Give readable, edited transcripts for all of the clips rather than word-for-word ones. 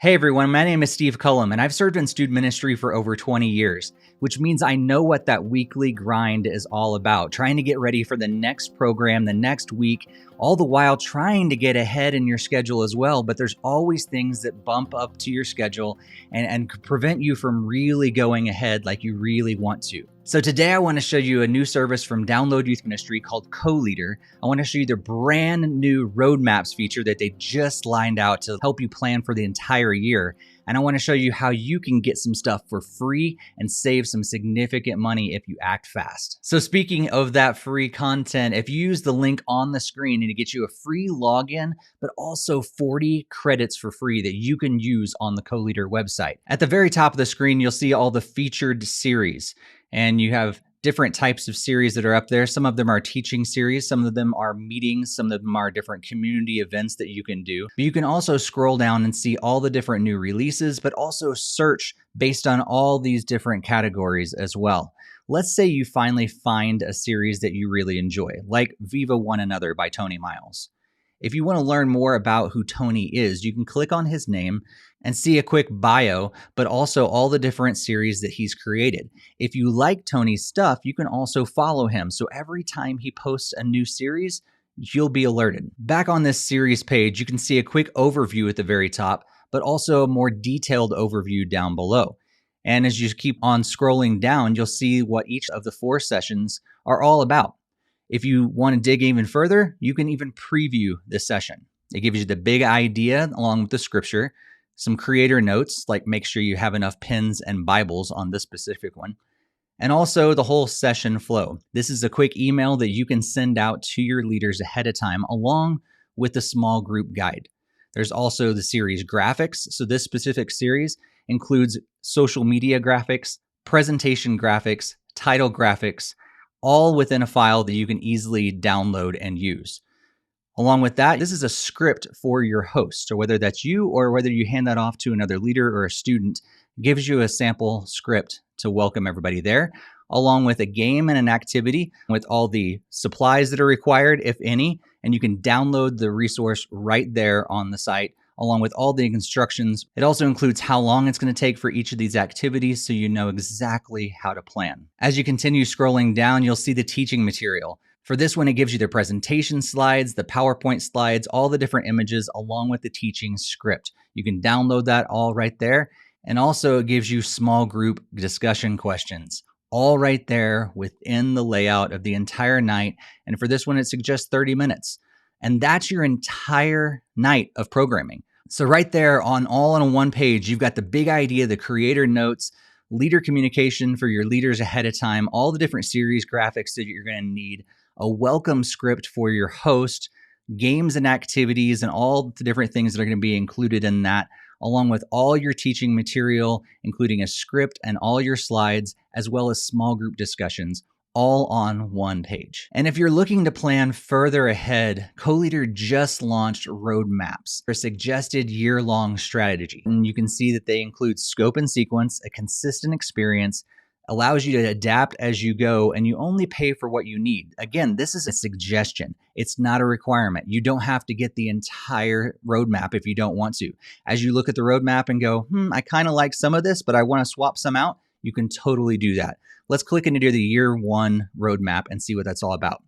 Hey everyone, my name is Steve Cullum, and I've served in student ministry for over 20 years, which means I know what that weekly grind is all about, trying to get ready for the next program, the next week, all the while trying to get ahead in your schedule as well. But there's always things that bump up to your schedule and could prevent you from really going ahead like you really want to. So today I want to show you a new service from Download Youth Ministry called Coleader. I want to show you their brand new roadmaps feature that they just lined out to help you plan for the entire year. And I want to show you how you can get some stuff for free and save some significant money if you act fast. So speaking of that free content, if you use the link on the screen, it'll get you a free login, but also 40 credits for free that you can use on the Coleader website. At the very top of the screen, you'll see all the featured series. And you have different types of series that are up there. Some of them are teaching series, some of them are meetings, some of them are different community events that you can do. But you can also scroll down and see all the different new releases, but also search based on all these different categories as well. Let's say you finally find a series that you really enjoy, like Viva One Another by Tony Miles. If you want to learn more about who Tony is, you can click on his name and see a quick bio, but also all the different series that he's created. If you like Tony's stuff, you can also follow him. So every time he posts a new series, you'll be alerted. Back on this series page, you can see a quick overview at the very top, but also a more detailed overview down below. And as you keep on scrolling down, you'll see what each of the 4 sessions are all about. If you want to dig even further, you can even preview this session. It gives you the big idea along with the scripture, some creator notes, like make sure you have enough pens and Bibles on this specific one, and also the whole session flow. This is a quick email that you can send out to your leaders ahead of time, along with the small group guide. There's also the series graphics. So this specific series includes social media graphics, presentation graphics, title graphics, all within a file that you can easily download and use. Along with that, this is a script for your host. So whether that's you or whether you hand that off to another leader or a student, it gives you a sample script to welcome everybody there, along with a game and an activity with all the supplies that are required, if any, and you can download the resource right there on the site, along with all the instructions. It also includes how long it's going to take for each of these activities so you know exactly how to plan. As you continue scrolling down, you'll see the teaching material. For this one, it gives you the presentation slides, the PowerPoint slides, all the different images, along with the teaching script. You can download that all right there. And also it gives you small group discussion questions, all right there within the layout of the entire night. And for this one, it suggests 30 minutes. And that's your entire night of programming. So right there all on one page, you've got the big idea, the creator notes, leader communication for your leaders ahead of time, all the different series graphics that you're going to need, a welcome script for your host, games and activities, and all the different things that are going to be included in that, along with all your teaching material, including a script and all your slides, as well as small group discussions, all on one page. And if you're looking to plan further ahead, Coleader just launched roadmaps, a suggested year-long strategy. And you can see that they include scope and sequence, a consistent experience, allows you to adapt as you go, and you only pay for what you need. Again, this is a suggestion. It's not a requirement. You don't have to get the entire roadmap if you don't want to. As you look at the roadmap and go, I kind of like some of this, but I want to swap some out, you can totally do that. Let's click into the year 1 roadmap and see what that's all about.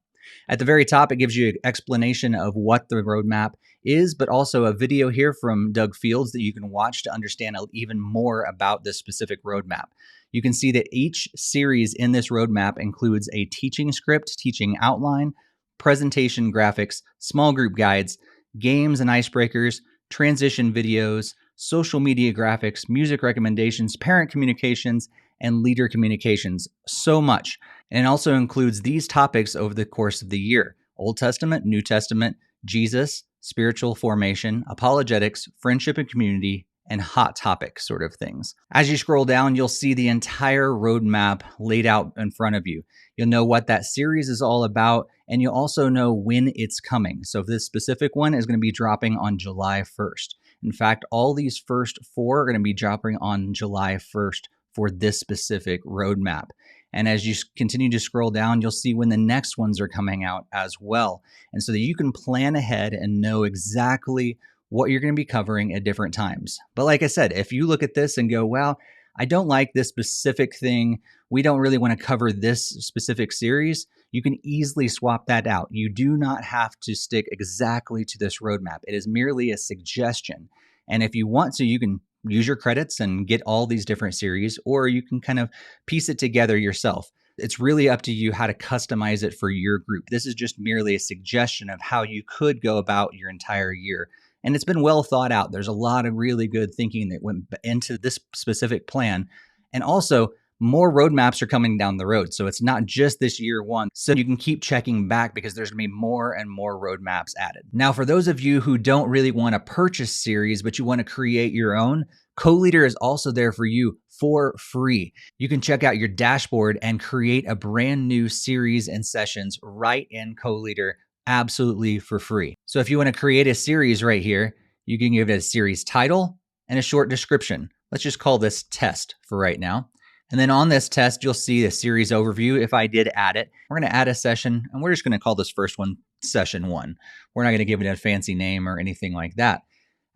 At the very top, it gives you an explanation of what the roadmap is, but also a video here from Doug Fields that you can watch to understand even more about this specific roadmap. You can see that each series in this roadmap includes a teaching script, teaching outline, presentation graphics, small group guides, games and icebreakers, transition videos, social media graphics, music recommendations, parent communications, and leader communications. So much. And it also includes these topics over the course of the year: Old Testament, New Testament, Jesus, spiritual formation, apologetics, friendship and community, and hot topic sort of things. As you scroll down, you'll see the entire roadmap laid out in front of you. You'll know what that series is all about, and you'll also know when it's coming. So this specific one is going to be dropping on July 1st. In fact, all these first 4 are going to be dropping on July 1st for this specific roadmap. And as you continue to scroll down, you'll see when the next ones are coming out as well. And so that you can plan ahead and know exactly what you're going to be covering at different times. But like I said, if you look at this and go, well, I don't like this specific thing, we don't really want to cover this specific series, you can easily swap that out. You do not have to stick exactly to this roadmap. It is merely a suggestion. And if you want to, you can use your credits and get all these different series, or you can kind of piece it together yourself. It's really up to you how to customize it for your group. This is just merely a suggestion of how you could go about your entire year. And it's been well thought out. There's a lot of really good thinking that went into this specific plan. And also, more roadmaps are coming down the road. So it's not just this year one. So you can keep checking back because there's going to be more and more roadmaps added. Now, for those of you who don't really want to purchase series, but you want to create your own, Coleader is also there for you for free. You can check out your dashboard and create a brand new series and sessions right in Coleader absolutely for free. So if you want to create a series right here, you can give it a series title and a short description. Let's just call this test for right now. And then on this test, you'll see the series overview. If I did add it, we're going to add a session, and we're just going to call this first one session 1. We're not going to give it a fancy name or anything like that.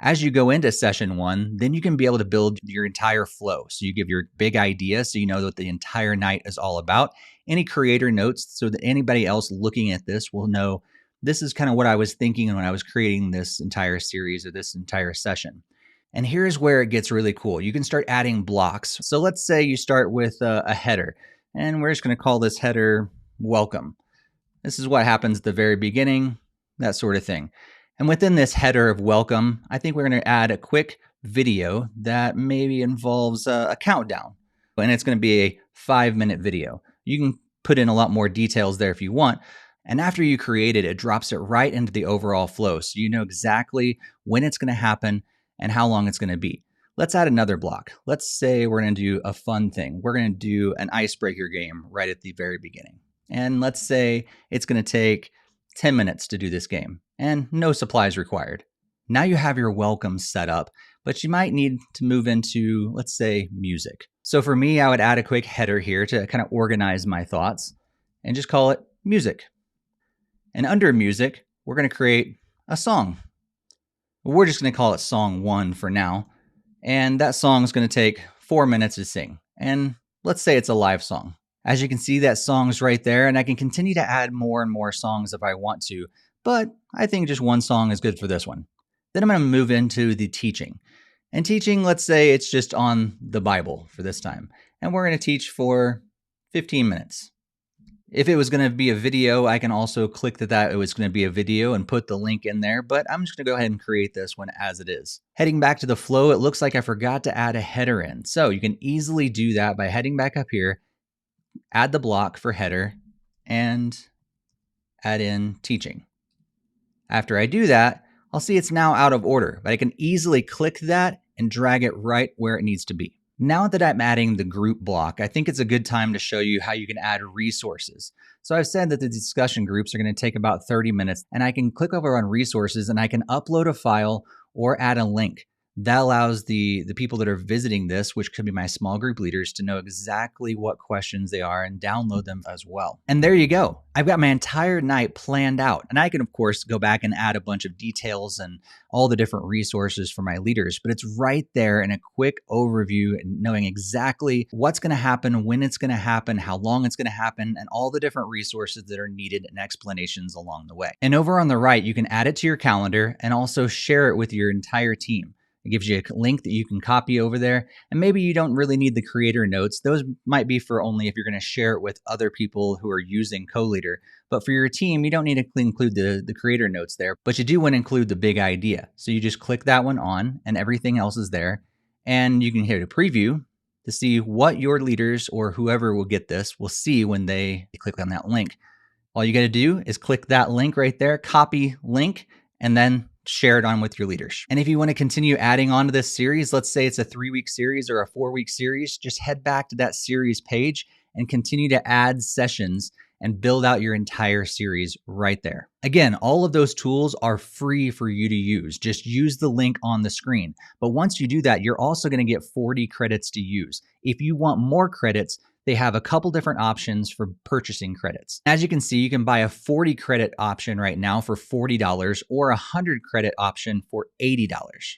As you go into session 1, then you can be able to build your entire flow. So you give your big idea so you know what the entire night is all about. Any creator notes so that anybody else looking at this will know this is kind of what I was thinking when I was creating this entire series or this entire session. And here's where it gets really cool. You can start adding blocks. So let's say you start with a header, and we're just going to call this header welcome. This is what happens at the very beginning, that sort of thing. And within this header of welcome, I think we're going to add a quick video that maybe involves a countdown. And it's going to be a 5-minute video. You can put in a lot more details there if you want. And after you create it, it drops it right into the overall flow. So you know exactly when it's going to happen and how long it's going to be. Let's add another block. Let's say we're going to do a fun thing. We're going to do an icebreaker game right at the very beginning. And let's say it's going to take 10 minutes to do this game and no supplies required. Now you have your welcome set up, but you might need to move into, let's say, music. So for me, I would add a quick header here to kind of organize my thoughts and just call it music. And under music, we're going to create a song. We're just going to call it song 1 for now. And that song is going to take 4 minutes to sing. And let's say it's a live song. As you can see, that song's right there, and I can continue to add more and more songs if I want to, but I think just one song is good for this one. Then I'm going to move into the teaching. And teaching, let's say it's just on the Bible for this time. And we're going to teach for 15 minutes. If it was going to be a video, I can also click that it was going to be a video and put the link in there, but I'm just going to go ahead and create this one as it is. Heading back to the flow, it looks like I forgot to add a header in. So you can easily do that by heading back up here, add the block for header, and add in teaching. After I do that, I'll see it's now out of order, but I can easily click that and drag it right where it needs to be. Now that I'm adding the group block, I think it's a good time to show you how you can add resources. So I've said that the discussion groups are going to take about 30 minutes, and I can click over on resources and I can upload a file or add a link. That allows the people that are visiting this, which could be my small group leaders, to know exactly what questions they are and download them as well. And there you go. I've got my entire night planned out. And I can, of course, go back and add a bunch of details and all the different resources for my leaders. But it's right there in a quick overview, knowing exactly what's going to happen, when it's going to happen, how long it's going to happen, and all the different resources that are needed and explanations along the way. And over on the right, you can add it to your calendar and also share it with your entire team. It gives you a link that you can copy over there. And maybe you don't really need the creator notes. Those might be for only if you're going to share it with other people who are using Coleader. But for your team, you don't need to include the creator notes there, but you do want to include the big idea. So you just click that one on and everything else is there. And you can hit a preview to see what your leaders or whoever will get this will see when they click on that link. All you got to do is click that link right there, copy link, and then share it on with your leaders. And if you want to continue adding on to this series, let's say it's a 3-week series or a 4-week series, just head back to that series page and continue to add sessions and build out your entire series right there. Again, all of those tools are free for you to use. Just use the link on the screen. But once you do that, you're also going to get 40 credits to use. If you want more credits, they have a couple different options for purchasing credits. As you can see, you can buy a 40 credit option right now for $40 or a 100 credit option for $80.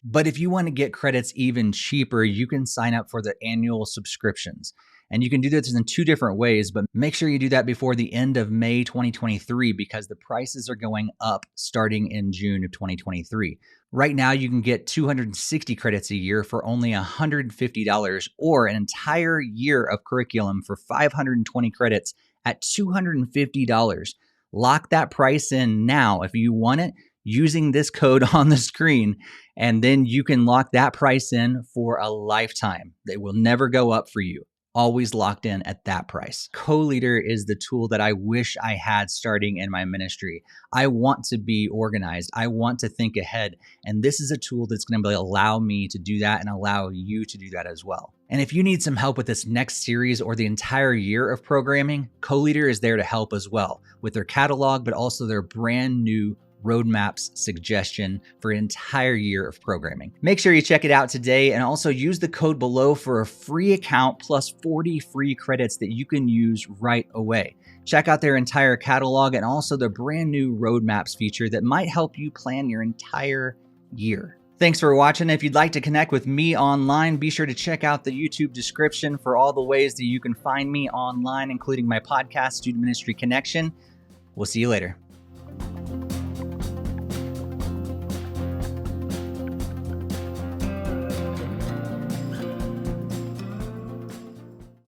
But if you want to get credits even cheaper, you can sign up for the annual subscriptions. And you can do this in two different ways, but make sure you do that before the end of May 2023 because the prices are going up starting in June of 2023. Right now, you can get 260 credits a year for only $150 or an entire year of curriculum for 520 credits at $250. Lock that price in now if you want it using this code on the screen, and then you can lock that price in for a lifetime. It will never go up for you. Always locked in at that price. Coleader is the tool that I wish I had starting in my ministry. I want to be organized. I want to think ahead. And this is a tool that's going to allow me to do that and allow you to do that as well. And if you need some help with this next series or the entire year of programming, Coleader is there to help as well with their catalog, but also their brand new roadmaps suggestion for an entire year of programming. Make sure you check it out today and also use the code below for a free account plus 40 free credits that you can use right away. Check out their entire catalog and also the brand new roadmaps feature that might help you plan your entire year. Thanks for watching. If you'd like to connect with me online, be sure to check out the YouTube description for all the ways that you can find me online, including my podcast, Student Ministry Connection. We'll see you later.